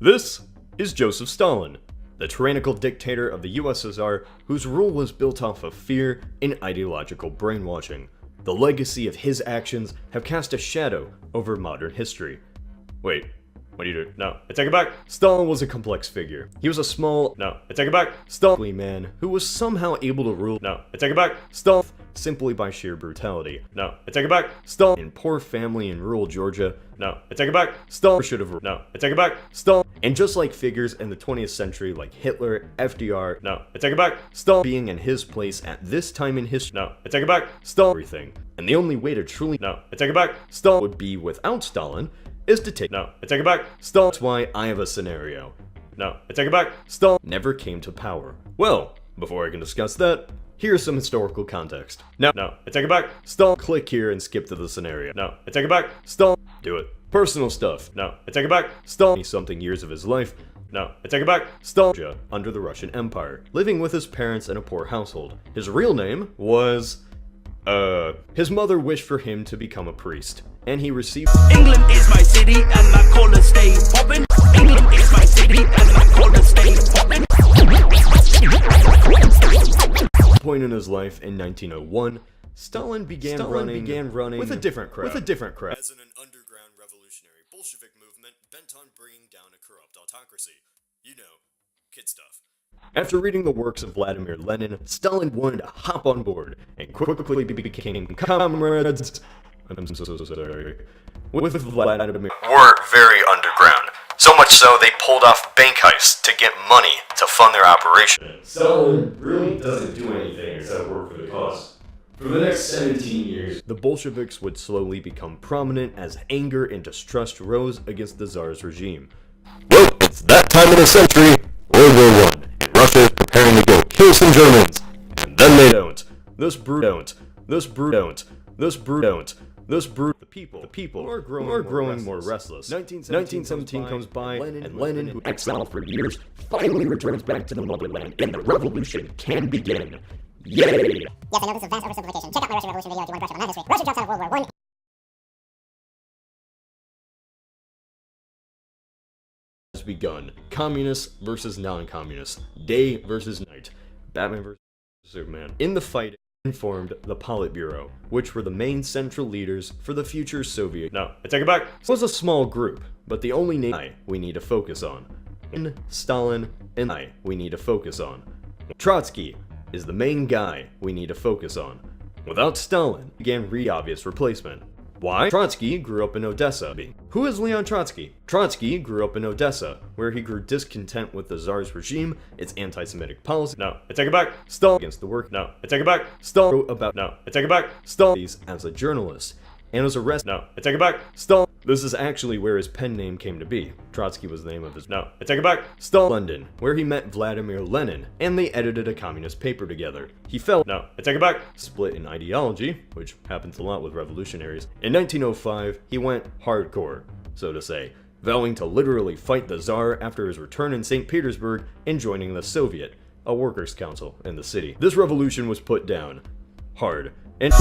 This is Joseph Stalin, the tyrannical dictator of the USSR whose rule was built off of fear and ideological brainwashing. The legacy of his actions have cast a shadow over modern history. Wait, what do you do? No, I take it back. Stalin was a complex figure. He was a small, no, I take it back. Stalin man who was somehow able to rule, no, I take it back. Stalin simply by sheer brutality. No, I take it back. Stalin in poor family in rural Georgia. No, I take it back. Stalin should have, no, I take it back. Stalin, and just like figures in the 20th century like Hitler, FDR, no, I take it back. Stalin being in his place at this time in history. No, I take it back. Stalin everything. And the only way to truly, no, I take it back. Stalin would be without Stalin is to take, no, I take it back. Stalin, that's why I have a scenario. No, I take it back. Stalin never came to power. Well, before I can discuss that, here's some historical context. No, I take it back. Stalin, click here and skip to the scenario. No, I take it back. Stalin, do it. Personal stuff. No, I take it back. Stalin, something years of his life. No, I take it back. Stalin, under the Russian Empire, living with his parents in a poor household. His real name was, his mother wished for him to become a priest, and he received. England is my city and my collar stay poppin'. England is my city and my collar stay poppin'. Point in his life in 1901, Stalin began running with a different crowd. As in an underground revolutionary Bolshevik movement bent on bringing down a corrupt autocracy. You know, kid stuff. After reading the works of Vladimir Lenin, Stalin wanted to hop on board and quickly became comrades. I'm so sorry. With Vladimir. Were very underground. So much so they pulled off bank heists to get money to fund their operation. Stalin really doesn't do anything except work for the cause. For the next 17 years, the Bolsheviks would slowly become prominent as anger and distrust rose against the Tsar's regime. Well, it's that time of the century, World War I, and Russia is preparing to go kill some Germans. And then they don't. The people are growing more restless. 1917 comes by, and Lenin, who exiled for years, finally returns back to the motherland, and the revolution can begin. Yay! Yes, I know this is a vast oversimplification. Check out my Russian Revolution video if you want to brush up on that history. Russia drops out of World War I. Has begun. Communists versus non-communists. Day versus night. Batman versus Superman. In the fight, formed the Politburo, which were the main central leaders for the future Soviet. No, I take it back. It was a small group, but the only name we need to focus on. Stalin and we need to focus on. Trotsky is the main guy we need to focus on. Without Stalin, began obvious replacement. Why? Trotsky grew up in Odessa. Who is Leon Trotsky? Trotsky grew up in Odessa, where he grew discontent with the Tsar's regime, its anti-Semitic policy. No, I take it back. Stalin against the work. No, I take it back. Stalin wrote about. No, I take it back. Stalin as a journalist and was arrested. No, I take it back. Stalin. This is actually where his pen name came to be. Trotsky was the name of his. No, I take it back. Stalin, London, where he met Vladimir Lenin, and they edited a communist paper together. He felt. No, I take it back. Split in ideology, which happens a lot with revolutionaries. In 1905, he went hardcore, so to say, vowing to literally fight the Tsar after his return in St. Petersburg and joining the Soviet, a workers' council in the city. This revolution was put down hard, and